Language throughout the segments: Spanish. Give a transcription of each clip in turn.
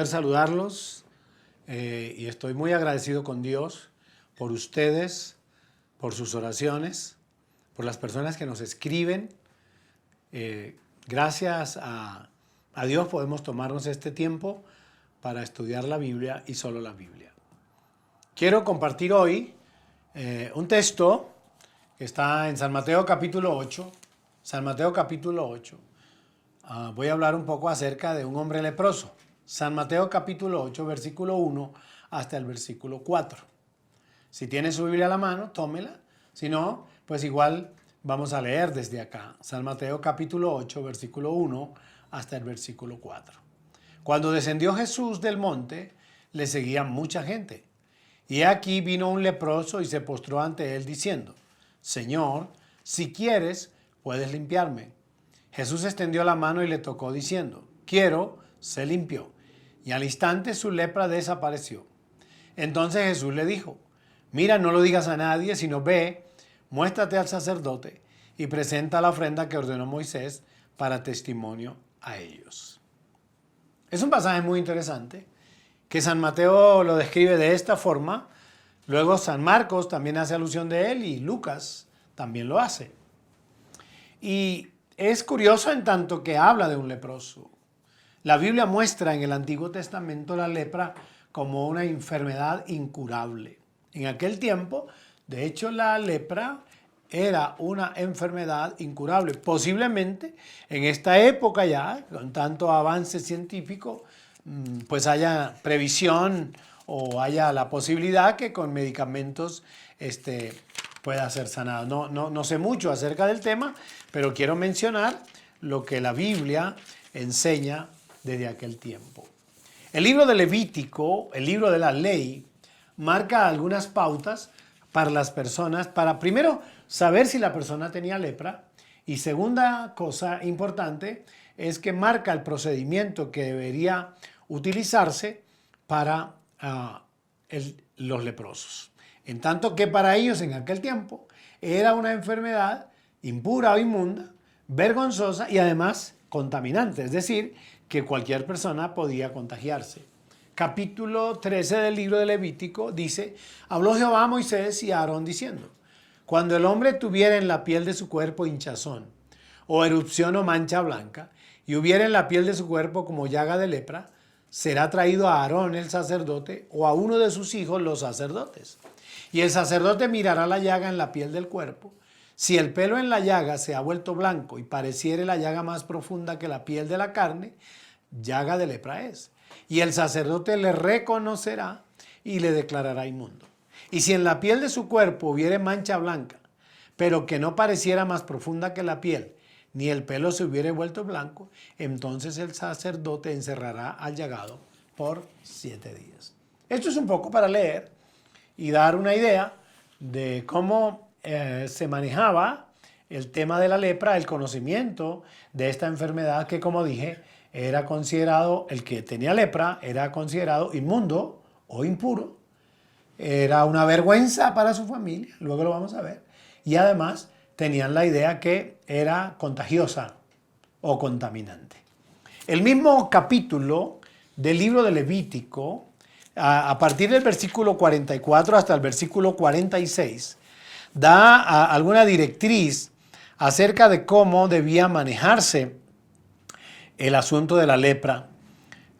placer saludarlos y estoy muy agradecido con Dios por ustedes, por sus oraciones, por las personas que nos escriben. Gracias a Dios podemos tomarnos este tiempo para estudiar la Biblia y solo la Biblia. Quiero compartir hoy un texto que está en San Mateo capítulo 8. San Mateo capítulo 8. Voy a hablar un poco acerca de un hombre leproso. San Mateo capítulo 8, versículo 1 hasta el versículo 4. Si tiene su Biblia a la mano, tómela. Si no, pues igual vamos a leer desde acá. San Mateo capítulo 8, versículo 1 hasta el versículo 4. Cuando descendió Jesús del monte, le seguía mucha gente. Y aquí vino un leproso y se postró ante él diciendo: Señor, si quieres, puedes limpiarme. Jesús extendió la mano y le tocó diciendo: quiero, se limpió. Y al instante su lepra desapareció. Entonces Jesús le dijo: mira, no lo digas a nadie, sino ve, muéstrate al sacerdote y presenta la ofrenda que ordenó Moisés para testimonio a ellos. Es un pasaje muy interesante que San Mateo lo describe de esta forma. Luego San Marcos también hace alusión de él y Lucas también lo hace. Y es curioso en tanto que habla de un leproso. La Biblia muestra en el Antiguo Testamento la lepra como una enfermedad incurable. En aquel tiempo, de hecho, la lepra era una enfermedad incurable. Posiblemente en esta época ya, con tanto avance científico, pues haya previsión o haya la posibilidad que con medicamentos pueda ser sanado. No sé mucho acerca del tema, pero quiero mencionar lo que la Biblia enseña desde aquel tiempo. El libro de Levítico, el libro de la ley, marca algunas pautas para las personas, para primero saber si la persona tenía lepra, y segunda cosa importante es que marca el procedimiento que debería utilizarse para los leprosos. En tanto que para ellos en aquel tiempo era una enfermedad impura o inmunda, vergonzosa y además contaminante, es decir, que cualquier persona podía contagiarse. Capítulo 13 del libro de Levítico dice: habló Jehová a Moisés y a Aarón diciendo: cuando el hombre tuviera en la piel de su cuerpo hinchazón, o erupción o mancha blanca, y hubiera en la piel de su cuerpo como llaga de lepra, será traído a Aarón el sacerdote o a uno de sus hijos los sacerdotes. Y el sacerdote mirará la llaga en la piel del cuerpo. Si el pelo en la llaga se ha vuelto blanco y pareciere la llaga más profunda que la piel de la carne, llaga de lepra es. Y el sacerdote le reconocerá y le declarará inmundo. Y si en la piel de su cuerpo hubiere mancha blanca, pero que no pareciera más profunda que la piel, ni el pelo se hubiere vuelto blanco, entonces el sacerdote encerrará al llagado por 7 días. Esto es un poco para leer y dar una idea de cómo se manejaba el tema de la lepra, el conocimiento de esta enfermedad que, como dije, era considerado, el que tenía lepra era considerado inmundo o impuro. Era una vergüenza para su familia, luego lo vamos a ver. Y además tenían la idea que era contagiosa o contaminante. El mismo capítulo del libro de Levítico, a partir del versículo 44 hasta el versículo 46, da alguna directriz acerca de cómo debía manejarse el asunto de la lepra.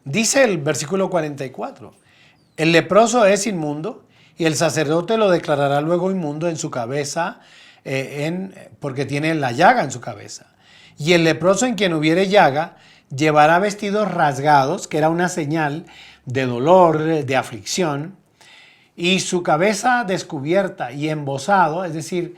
Dice el versículo 44, el leproso es inmundo y el sacerdote lo declarará luego inmundo en su cabeza, porque tiene la llaga en su cabeza. Y el leproso en quien hubiere llaga llevará vestidos rasgados, que era una señal de dolor, de aflicción, y su cabeza descubierta y embozado, es decir,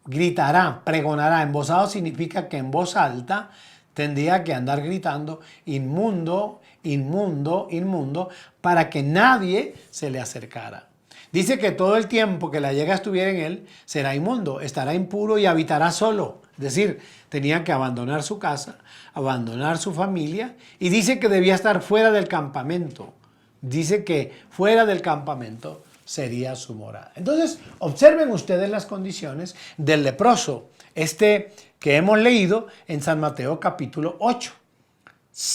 gritará, pregonará. Embozado significa que en voz alta tendría que andar gritando: inmundo, inmundo, inmundo, para que nadie se le acercara. Dice que todo el tiempo que la llaga estuviera en él será inmundo, estará impuro y habitará solo. Es decir, tenía que abandonar su casa, abandonar su familia, y dice que debía estar fuera del campamento. Dice que fuera del campamento sería su morada. Entonces, observen ustedes las condiciones del leproso, que hemos leído en San Mateo capítulo 8.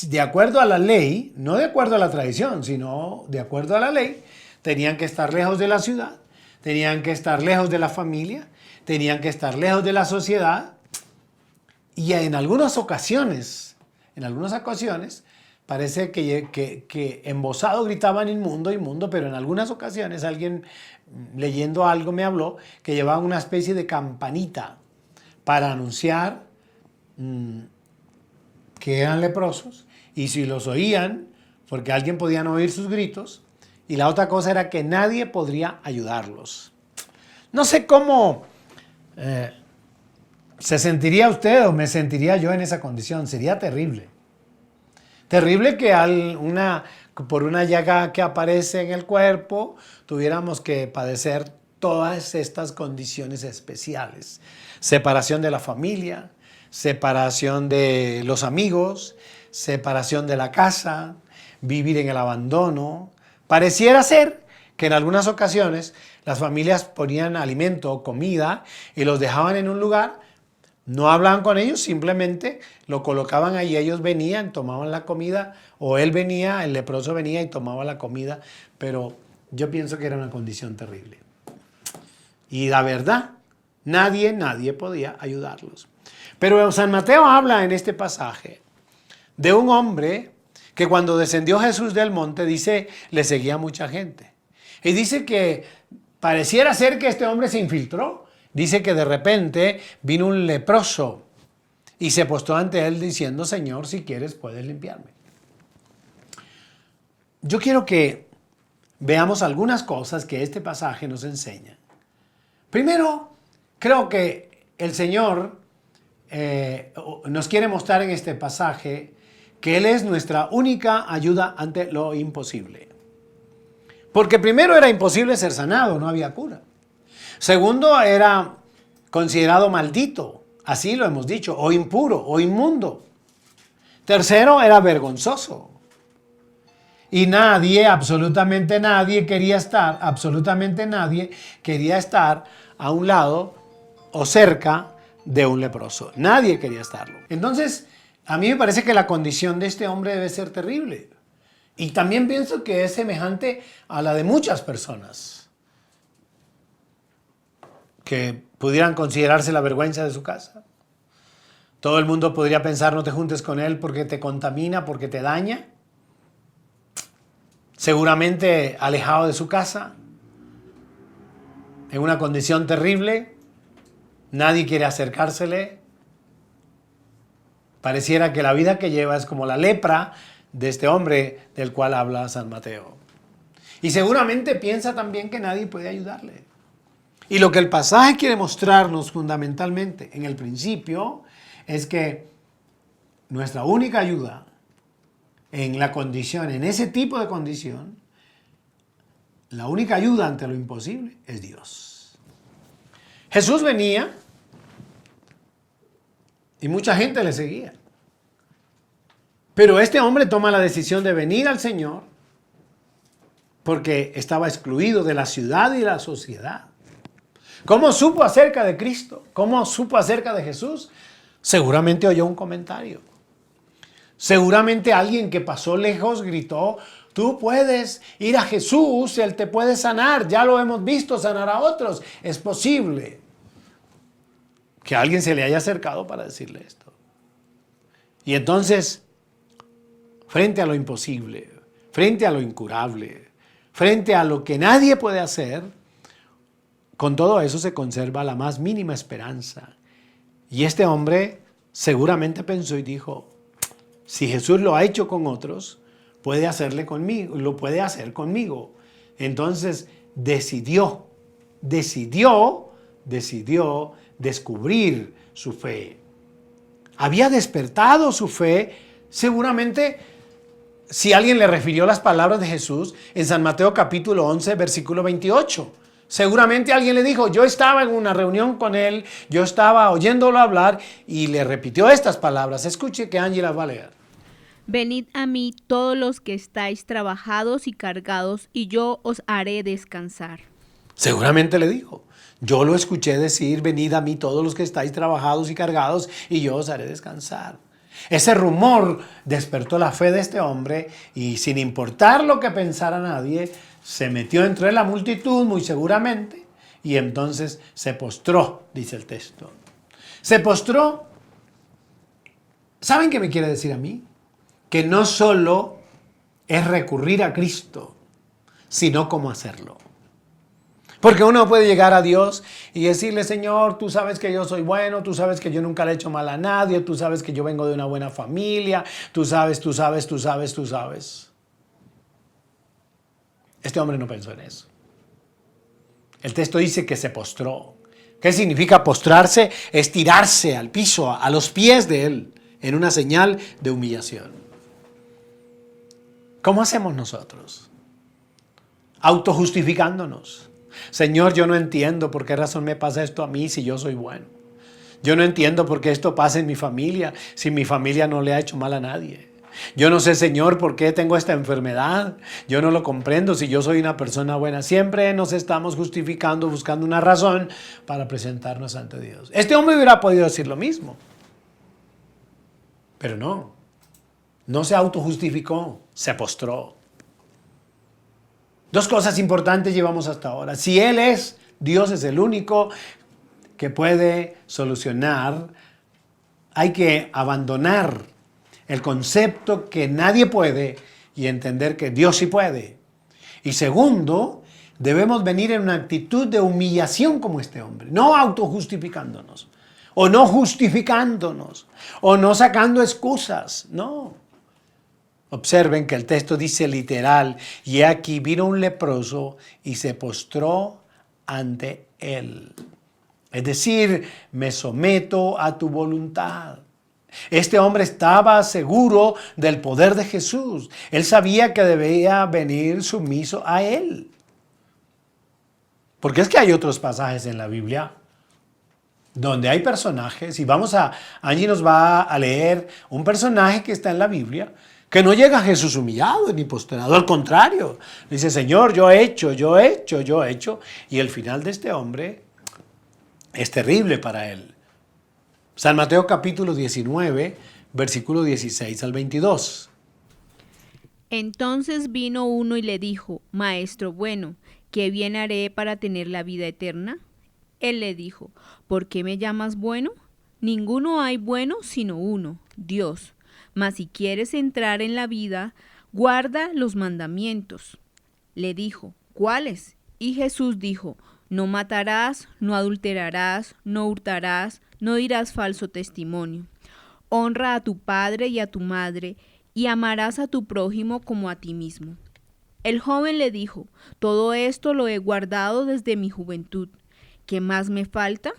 de acuerdo a la ley, no de acuerdo a la tradición, sino de acuerdo a la ley, tenían que estar lejos de la ciudad, tenían que estar lejos de la familia, tenían que estar lejos de la sociedad. Y en algunas ocasiones, parece que embozado gritaban inmundo, inmundo, pero en algunas ocasiones alguien leyendo algo me habló que llevaba una especie de campanita para anunciar que eran leprosos, y si los oían, porque alguien podía no oír sus gritos, y la otra cosa era que nadie podría ayudarlos. No sé cómo se sentiría usted o me sentiría yo en esa condición. Sería terrible. Terrible que por una llaga que aparece en el cuerpo tuviéramos que padecer todas estas condiciones especiales. Separación de la familia, separación de los amigos, separación de la casa, vivir en el abandono. Pareciera ser que en algunas ocasiones las familias ponían alimento, comida, y los dejaban en un lugar. No hablaban con ellos, simplemente lo colocaban ahí, ellos venían, tomaban la comida, o él venía, el leproso venía y tomaba la comida, pero yo pienso que era una condición terrible. Y la verdad, nadie podía ayudarlos. Pero San Mateo habla en este pasaje de un hombre que cuando descendió Jesús del monte, dice, le seguía mucha gente. Y dice que pareciera ser que este hombre se infiltró. Dice que de repente vino un leproso y se postó ante él diciendo, Señor, si quieres puedes limpiarme. Yo quiero que veamos algunas cosas que este pasaje nos enseña. Primero, creo que el Señor nos quiere mostrar en este pasaje que Él es nuestra única ayuda ante lo imposible. Porque primero era imposible ser sanado, no había cura. Segundo, era considerado maldito, así lo hemos dicho, o impuro, o inmundo. Tercero, era vergonzoso. Y absolutamente nadie quería estar a un lado o cerca de un leproso. Nadie quería estarlo. Entonces, a mí me parece que la condición de este hombre debe ser terrible. Y también pienso que es semejante a la de muchas personas que pudieran considerarse la vergüenza de su casa. Todo el mundo podría pensar, no te juntes con él porque te contamina, porque te daña. Seguramente alejado de su casa, en una condición terrible, nadie quiere acercársele. Pareciera que la vida que lleva es como la lepra de este hombre del cual habla San Mateo. Y seguramente piensa también que nadie puede ayudarle. Y lo que el pasaje quiere mostrarnos fundamentalmente en el principio es que nuestra única ayuda en la condición, en ese tipo de condición, la única ayuda ante lo imposible es Dios. Jesús venía y mucha gente le seguía. Pero este hombre toma la decisión de venir al Señor porque estaba excluido de la ciudad y de la sociedad. ¿Cómo supo acerca de Cristo? ¿Cómo supo acerca de Jesús? Seguramente oyó un comentario. Seguramente alguien que pasó lejos gritó, tú puedes ir a Jesús, Él te puede sanar. Ya lo hemos visto sanar a otros. Es posible que alguien se le haya acercado para decirle esto. Y entonces, frente a lo imposible, frente a lo incurable, frente a lo que nadie puede hacer, con todo eso se conserva la más mínima esperanza. Y este hombre seguramente pensó y dijo, si Jesús lo ha hecho con otros, puede hacerle conmigo, lo puede hacer conmigo. Entonces decidió descubrir su fe. Había despertado su fe, seguramente, si alguien le refirió las palabras de Jesús en San Mateo capítulo 11, versículo 28. Seguramente alguien le dijo, yo estaba en una reunión con él, yo estaba oyéndolo hablar y le repitió estas palabras. Escuche que Ángela va a leer. Venid a mí todos los que estáis trabajados y cargados, y yo os haré descansar. Seguramente le dijo. Yo lo escuché decir, venid a mí todos los que estáis trabajados y cargados, y yo os haré descansar. Ese rumor despertó la fe de este hombre y sin importar lo que pensara nadie, se metió entre la multitud muy seguramente y entonces se postró, dice el texto. Se postró. ¿Saben qué me quiere decir a mí? Que no solo es recurrir a Cristo, sino cómo hacerlo. Porque uno puede llegar a Dios y decirle, Señor, tú sabes que yo soy bueno, tú sabes que yo nunca le he hecho mal a nadie, tú sabes que yo vengo de una buena familia, tú sabes. Este hombre no pensó en eso. El texto dice que se postró. ¿Qué significa postrarse? Es tirarse al piso, a los pies de él, en una señal de humillación. ¿Cómo hacemos nosotros? Autojustificándonos. Señor, yo no entiendo por qué razón me pasa esto a mí si yo soy bueno. Yo no entiendo por qué esto pasa en mi familia si mi familia no le ha hecho mal a nadie. Yo no sé, Señor, por qué tengo esta enfermedad. Yo no lo comprendo si yo soy una persona buena. Siempre nos estamos justificando, buscando una razón para presentarnos ante Dios. Este hombre hubiera podido decir lo mismo. Pero no se autojustificó, se postró. Dos cosas importantes llevamos hasta ahora. Si Él es, Dios es el único que puede solucionar. Hay que abandonar el concepto que nadie puede y entender que Dios sí puede. Y segundo, debemos venir en una actitud de humillación como este hombre, no autojustificándonos, o no justificándonos, o no sacando excusas, no. Observen que el texto dice literal, y aquí vino un leproso y se postró ante él. Es decir, me someto a tu voluntad. Este hombre estaba seguro del poder de Jesús. Él sabía que debía venir sumiso a él. Porque es que hay otros pasajes en la Biblia donde hay personajes, y Angie nos va a leer un personaje que está en la Biblia, que no llega a Jesús humillado ni postrado, al contrario, dice, Señor, yo he hecho, y el final de este hombre es terrible para él. San Mateo capítulo 19, versículo 16 al 22. Entonces vino uno y le dijo, Maestro bueno, ¿qué bien haré para tener la vida eterna? Él le dijo, ¿por qué me llamas bueno? Ninguno hay bueno sino uno, Dios. Mas si quieres entrar en la vida, guarda los mandamientos. Le dijo, ¿cuáles? Y Jesús dijo, no matarás, no adulterarás, no hurtarás, no dirás falso testimonio. Honra a tu padre y a tu madre, y amarás a tu prójimo como a ti mismo. El joven le dijo, todo esto lo he guardado desde mi juventud. ¿Qué más me falta?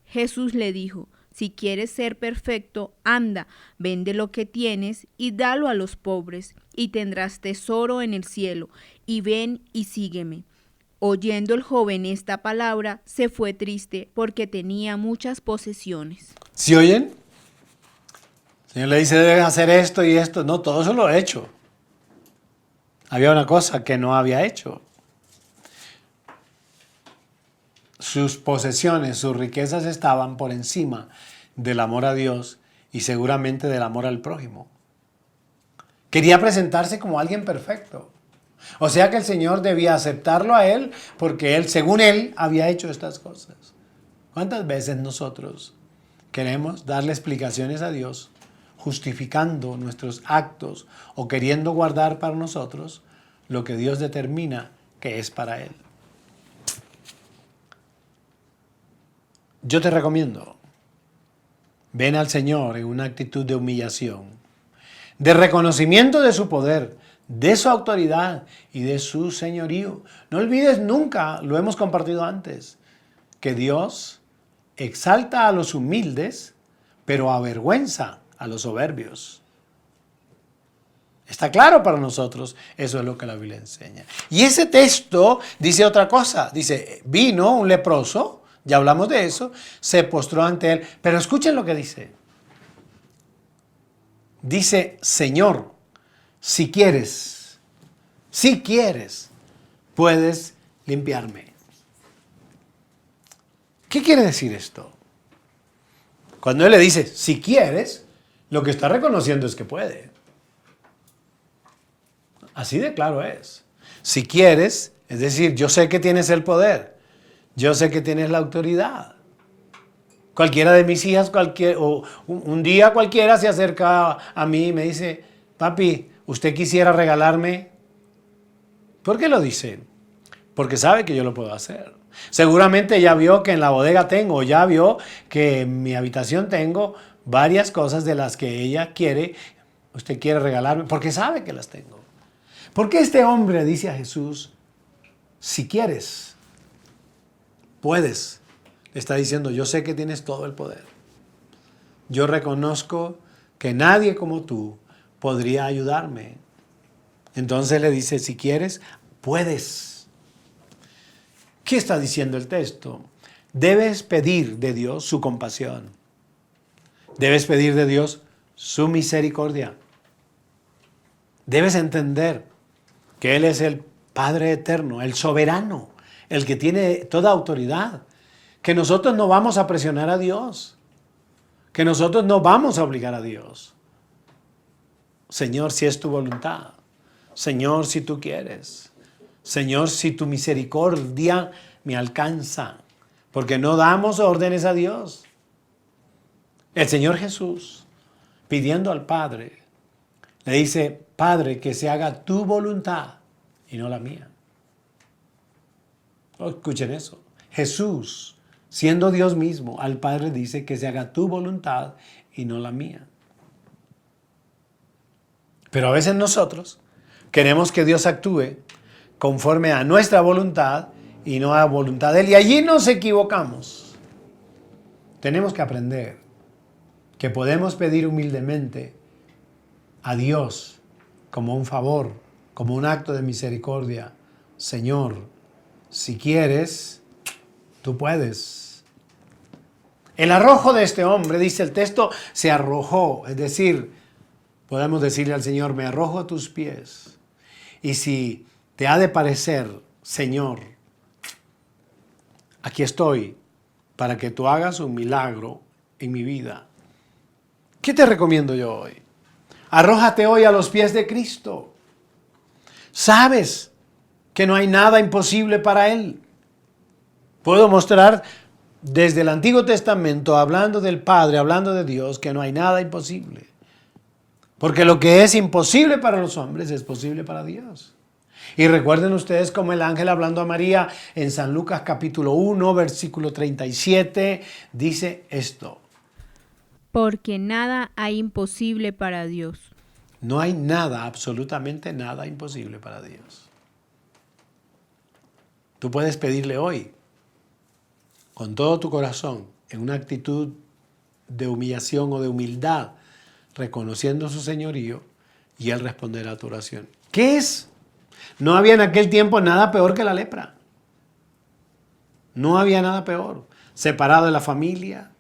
Jesús le dijo, si quieres ser perfecto, anda, vende lo que tienes y dalo a los pobres, y tendrás tesoro en el cielo, y ven y sígueme. Oyendo el joven esta palabra, se fue triste porque tenía muchas posesiones. ¿Sí oyen? El Señor le dice, debes hacer esto y esto. No, todo eso lo he hecho. Había una cosa que no había hecho. Sus posesiones, sus riquezas estaban por encima del amor a Dios y seguramente del amor al prójimo. Quería presentarse como alguien perfecto. O sea que el Señor debía aceptarlo a él porque él, según él, había hecho estas cosas. ¿Cuántas veces nosotros queremos darle explicaciones a Dios justificando nuestros actos o queriendo guardar para nosotros lo que Dios determina que es para él? Yo te recomiendo, ven al Señor en una actitud de humillación, de reconocimiento de su poder, de su autoridad y de su señorío. No olvides nunca, lo hemos compartido antes, que Dios exalta a los humildes, pero avergüenza a los soberbios. Está claro para nosotros, eso es lo que la Biblia enseña. Y ese texto dice otra cosa, dice, vino un leproso, ya hablamos de eso, se postró ante él, pero escuchen lo que dice. Dice, Señor, si quieres, puedes limpiarme. ¿Qué quiere decir esto? Cuando él le dice, si quieres, Lo que está reconociendo es que puede. Así de claro es. Si quieres, es decir, yo sé que tienes el poder, yo sé que tienes la autoridad. Cualquiera de mis hijas, un día cualquiera se acerca a mí y me dice, papi, ¿usted quisiera regalarme? ¿Por qué lo dice? Porque sabe que yo lo puedo hacer. Seguramente ya vio que en la bodega tengo, ya vio que en mi habitación tengo varias cosas de las que ella quiere, usted quiere regalarme, porque sabe que las tengo. ¿Por qué este hombre dice a Jesús, si quieres, puedes? Le está diciendo, yo sé que tienes todo el poder. Yo reconozco que nadie como tú podría ayudarme. Entonces le dice, si quieres, puedes. ¿Qué está diciendo el texto? Debes pedir de Dios su compasión. Debes pedir de Dios su misericordia. Debes entender que Él es el Padre eterno, el soberano, el que tiene toda autoridad. Que nosotros no vamos a presionar a Dios. Que nosotros no vamos a obligar a Dios. Señor, si es tu voluntad. Señor, si tú quieres. Señor, si tu misericordia me alcanza. Porque no damos órdenes a Dios. El Señor Jesús, pidiendo al Padre, le dice, Padre, que se haga tu voluntad y no la mía. Oh, escuchen eso. Jesús, siendo Dios mismo, al Padre dice que se haga tu voluntad y no la mía. Pero a veces nosotros queremos que Dios actúe conforme a nuestra voluntad y no a la voluntad de Él. Y allí nos equivocamos. Tenemos que aprender que podemos pedir humildemente a Dios como un favor, como un acto de misericordia. Señor, si quieres, tú puedes. El arrojo de este hombre, dice el texto, se arrojó. Es decir, podemos decirle al Señor, me arrojo a tus pies. Y si te ha de parecer, Señor, aquí estoy para que tú hagas un milagro en mi vida. ¿Qué te recomiendo yo hoy? Arrójate hoy a los pies de Cristo. Sabes que no hay nada imposible para Él. Puedo mostrar desde el Antiguo Testamento, hablando del Padre, hablando de Dios, que no hay nada imposible. Porque lo que es imposible para los hombres es posible para Dios. Y recuerden ustedes como el ángel hablando a María en San Lucas capítulo 1, versículo 37, dice esto. Porque nada hay imposible para Dios. No hay nada, absolutamente nada imposible para Dios. Tú puedes pedirle hoy, con todo tu corazón, en una actitud de humillación o de humildad, reconociendo su señorío, y Él responderá a tu oración. ¿Qué es? No había en aquel tiempo nada peor que la lepra. No había nada peor. Separado de la familia,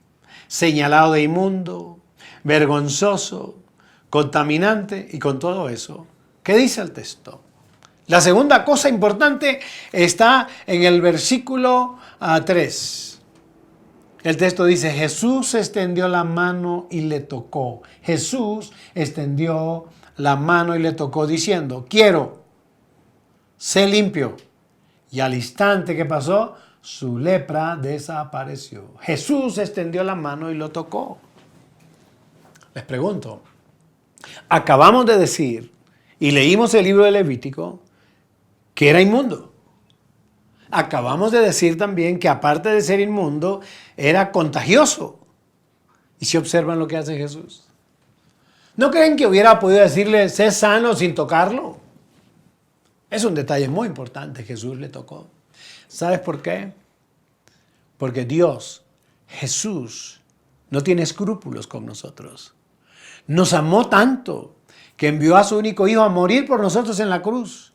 señalado de inmundo, vergonzoso, contaminante y con todo eso. ¿Qué dice el texto? La segunda cosa importante está en el versículo 3. El texto dice, Jesús extendió la mano y le tocó. Jesús extendió la mano y le tocó diciendo, quiero, sé limpio. Y al instante que pasó, su lepra desapareció. Jesús extendió la mano y lo tocó. Les pregunto, acabamos de decir y leímos el libro de Levítico que era inmundo. Acabamos de decir también que aparte de ser inmundo, era contagioso. ¿Y si observan lo que hace Jesús? ¿No creen que hubiera podido decirle, sé sano sin tocarlo? Es un detalle muy importante, Jesús le tocó. ¿Sabes por qué? Porque Dios, Jesús, no tiene escrúpulos con nosotros. Nos amó tanto que envió a su único Hijo a morir por nosotros en la cruz.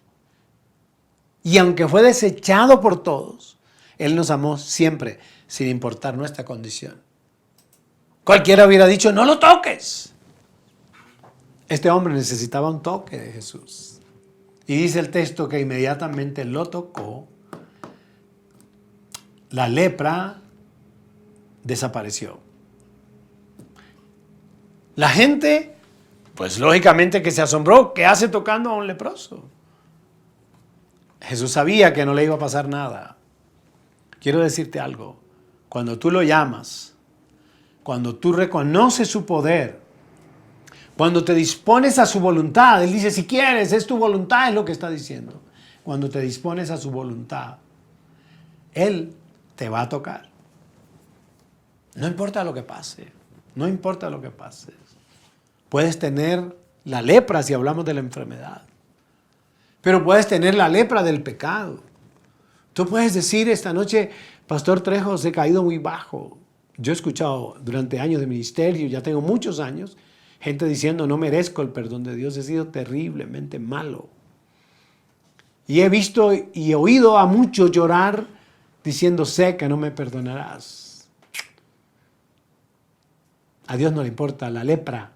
Y aunque fue desechado por todos, Él nos amó siempre, sin importar nuestra condición. Cualquiera hubiera dicho, no lo toques. Este hombre necesitaba un toque de Jesús. Y dice el texto que inmediatamente lo tocó. La lepra desapareció. La gente, pues lógicamente que se asombró. ¿Qué hace tocando a un leproso? Jesús sabía que no le iba a pasar nada. Quiero decirte algo. Cuando tú lo llamas, cuando tú reconoces su poder, cuando te dispones a su voluntad, Él dice, si quieres, es tu voluntad, es lo que está diciendo. Cuando te dispones a su voluntad, Él te va a tocar. No importa lo que pase, no importa lo que pase. Puedes tener la lepra si hablamos de la enfermedad, pero puedes tener la lepra del pecado. Tú puedes decir esta noche, Pastor Trejo, he caído muy bajo. Yo he escuchado durante años de ministerio, ya tengo muchos años, gente diciendo, no merezco el perdón de Dios, he sido terriblemente malo. Y he visto y he oído a muchos llorar diciendo, sé que no me perdonarás. A Dios no le importa la lepra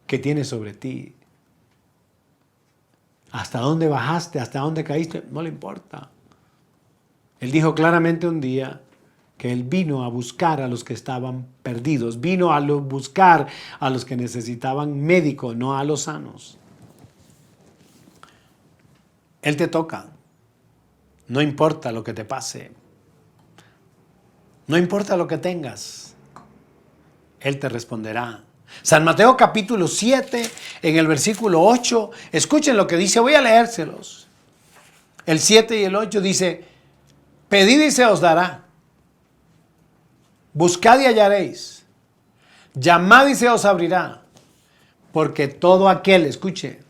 que tiene sobre ti. Hasta dónde bajaste, hasta dónde caíste, no le importa. Él dijo claramente un día que Él vino a buscar a los que estaban perdidos, vino a buscar a los que necesitaban médico, no a los sanos. Él te toca, no importa lo que te pase, no importa lo que tengas, Él te responderá. San Mateo capítulo 7, en el versículo 8, escuchen lo que dice, voy a leérselos. El 7 y el 8 dice, pedid y se os dará, buscad y hallaréis, llamad y se os abrirá, porque todo aquel, escuche,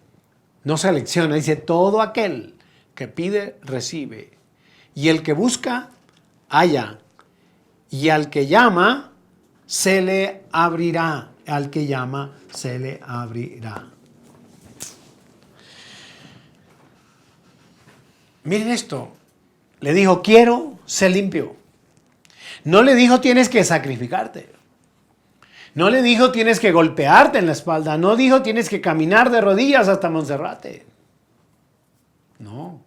no selecciona, dice todo aquel que pide, recibe, y el que busca, halla, y al que llama, se le abrirá. Al que llama, se le abrirá. Miren esto. Le dijo, quiero ser limpio. No le dijo, tienes que sacrificarte. No le dijo, tienes que golpearte en la espalda. No dijo, tienes que caminar de rodillas hasta Monserrate. No.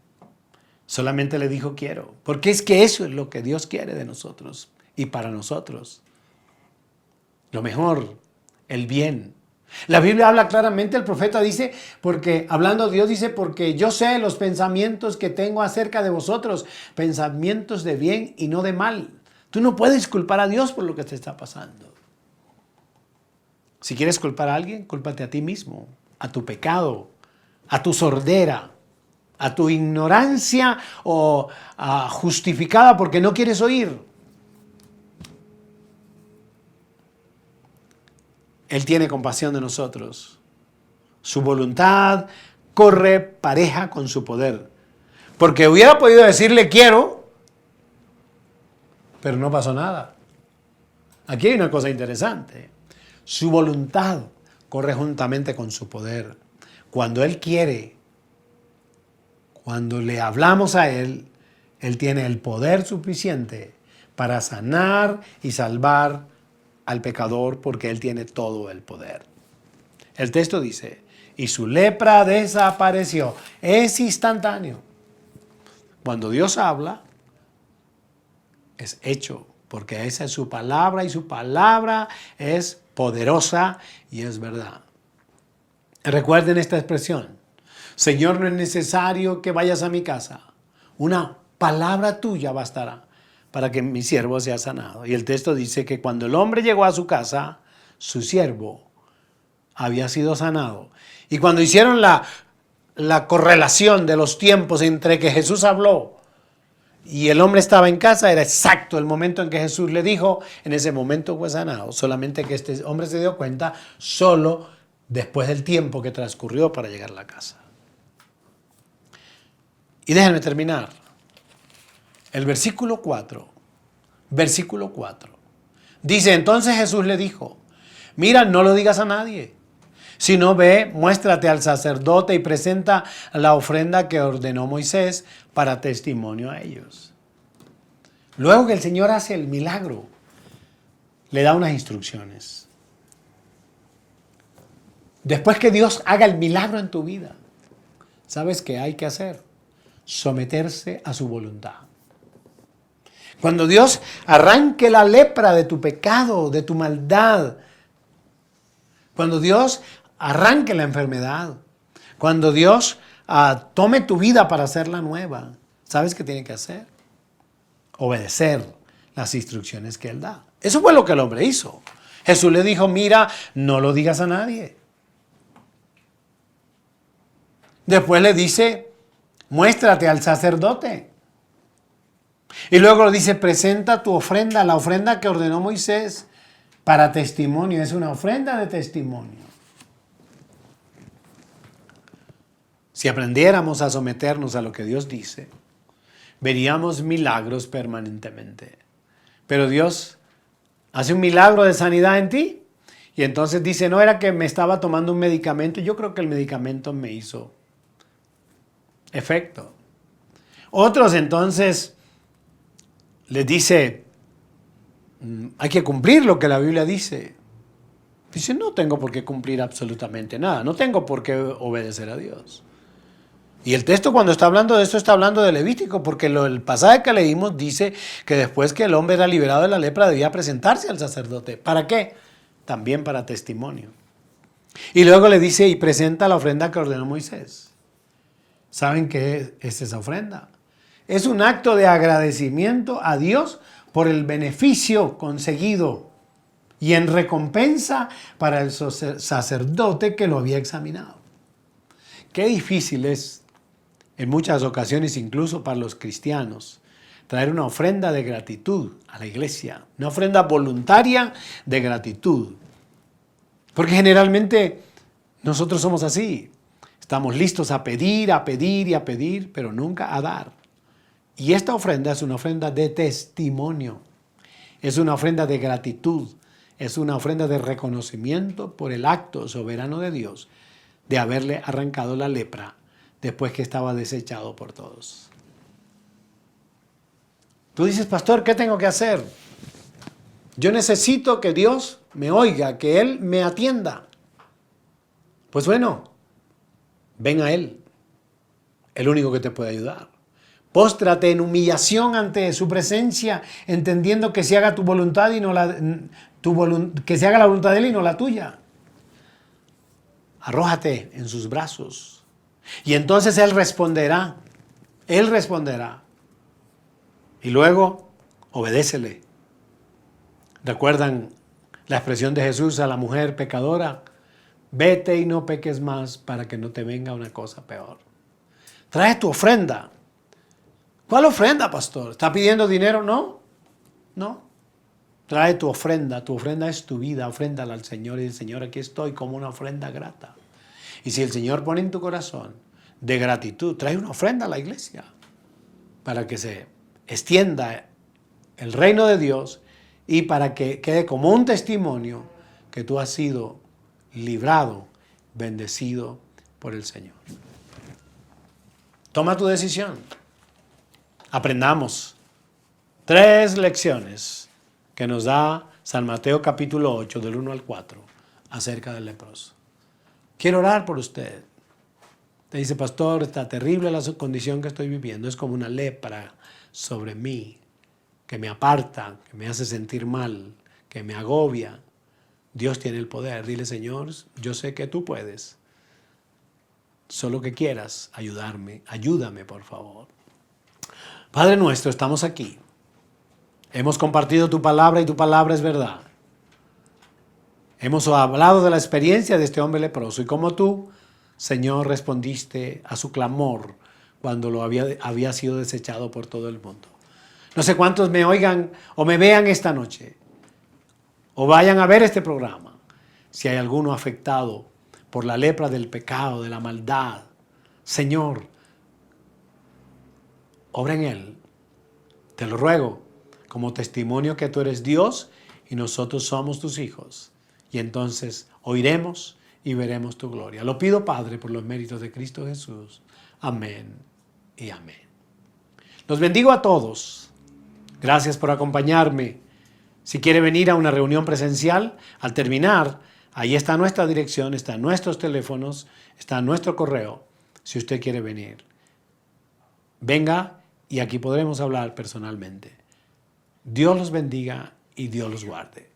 Solamente le dijo, quiero. Porque es que eso es lo que Dios quiere de nosotros y para nosotros. Lo mejor. El bien. La Biblia habla claramente, el profeta dice, porque hablando Dios dice, porque yo sé los pensamientos que tengo acerca de vosotros, pensamientos de bien y no de mal. Tú no puedes culpar a Dios por lo que te está pasando. Si quieres culpar a alguien, cúlpate a ti mismo, a tu pecado, a tu sordera, a tu ignorancia o justificada porque no quieres oír. Él tiene compasión de nosotros. Su voluntad corre pareja con su poder. Porque hubiera podido decirle quiero, pero no pasó nada. Aquí hay una cosa interesante. Su voluntad corre juntamente con su poder. Cuando Él quiere, cuando le hablamos a Él, Él tiene el poder suficiente para sanar y salvar al pecador, porque Él tiene todo el poder. El texto dice, y su lepra desapareció. Es instantáneo. Cuando Dios habla, es hecho, porque esa es su palabra y su palabra es poderosa y es verdad. Recuerden esta expresión. Señor, no es necesario que vayas a mi casa. Una palabra tuya bastará para que mi siervo sea sanado. Y el texto dice que cuando el hombre llegó a su casa, su siervo había sido sanado. Y cuando hicieron la correlación de los tiempos entre que Jesús habló y el hombre estaba en casa, era exacto el momento en que Jesús le dijo, en ese momento fue sanado. Solamente que este hombre se dio cuenta solo después del tiempo que transcurrió para llegar a la casa. Y déjenme terminar. El versículo 4, dice, entonces Jesús le dijo, mira, no lo digas a nadie, sino ve, muéstrate al sacerdote y presenta la ofrenda que ordenó Moisés para testimonio a ellos. Luego que el Señor hace el milagro, le da unas instrucciones. Después que Dios haga el milagro en tu vida, ¿sabes qué hay que hacer? Someterse a su voluntad. Cuando Dios arranque la lepra de tu pecado, de tu maldad, cuando Dios arranque la enfermedad, cuando Dios tome tu vida para hacerla nueva, ¿sabes qué tiene que hacer? Obedecer las instrucciones que Él da. Eso fue lo que el hombre hizo. Jesús le dijo, mira, no lo digas a nadie. Después le dice, muéstrate al sacerdote. Y luego le dice, presenta tu ofrenda, la ofrenda que ordenó Moisés para testimonio. Es una ofrenda de testimonio. Si aprendiéramos a someternos a lo que Dios dice, veríamos milagros permanentemente. Pero Dios hace un milagro de sanidad en ti y entonces dice, no era que me estaba tomando un medicamento, yo creo que el medicamento me hizo efecto. Otros entonces les dice, hay que cumplir lo que la Biblia dice. Dice, no tengo por qué cumplir absolutamente nada, no tengo por qué obedecer a Dios. Y el texto cuando está hablando de esto está hablando de Levítico, porque el pasaje que leímos dice que después que el hombre era liberado de la lepra debía presentarse al sacerdote. ¿Para qué? También para testimonio. Y luego le dice, y presenta la ofrenda que ordenó Moisés. ¿Saben qué es esa ofrenda? Es un acto de agradecimiento a Dios por el beneficio conseguido y en recompensa para el sacerdote que lo había examinado. Qué difícil es en muchas ocasiones, incluso para los cristianos, traer una ofrenda de gratitud a la iglesia, una ofrenda voluntaria de gratitud. Porque generalmente nosotros somos así, estamos listos a pedir y a pedir, pero nunca a dar. Y esta ofrenda es una ofrenda de testimonio, es una ofrenda de gratitud, es una ofrenda de reconocimiento por el acto soberano de Dios de haberle arrancado la lepra después que estaba desechado por todos. Tú dices, pastor, ¿qué tengo que hacer? Yo necesito que Dios me oiga, que Él me atienda. Pues bueno, ven a Él, el único que te puede ayudar. Póstrate en humillación ante su presencia, entendiendo que se haga tu voluntad y no que se haga la voluntad de Él y no la tuya. Arrójate en sus brazos. Y entonces Él responderá. Él responderá. Y luego, obedécele. ¿Recuerdan la expresión de Jesús a la mujer pecadora? Vete y no peques más para que no te venga una cosa peor. Trae tu ofrenda. ¿Cuál ofrenda, pastor? ¿Está pidiendo dinero? No. No. Trae tu ofrenda. Tu ofrenda es tu vida. Ofréndala al Señor y dice, Señor, aquí estoy como una ofrenda grata. Y si el Señor pone en tu corazón de gratitud, trae una ofrenda a la iglesia para que se extienda el reino de Dios y para que quede como un testimonio que tú has sido librado, bendecido por el Señor. Toma tu decisión. Aprendamos 3 lecciones que nos da San Mateo capítulo 8 del 1 al 4 acerca del leproso. Quiero orar por usted. Te dice, pastor, está terrible la condición que estoy viviendo. Es como una lepra sobre mí, que me aparta, que me hace sentir mal, que me agobia. Dios tiene el poder. Dile, Señor, yo sé que tú puedes. Solo que quieras ayudarme. Ayúdame, por favor. Padre nuestro, estamos aquí. Hemos compartido tu palabra y tu palabra es verdad. Hemos hablado de la experiencia de este hombre leproso y cómo tú, Señor, respondiste a su clamor cuando había sido desechado por todo el mundo. No sé cuántos me oigan o me vean esta noche o vayan a ver este programa. Si hay alguno afectado por la lepra del pecado, de la maldad, Señor, obra en él. Te lo ruego como testimonio que tú eres Dios y nosotros somos tus hijos. Y entonces oiremos y veremos tu gloria. Lo pido, Padre, por los méritos de Cristo Jesús. Amén y amén. Los bendigo a todos. Gracias por acompañarme. Si quiere venir a una reunión presencial, al terminar, ahí está nuestra dirección, están nuestros teléfonos, está nuestro correo, si usted quiere venir. Venga y aquí podremos hablar personalmente. Dios los bendiga y Dios los guarde.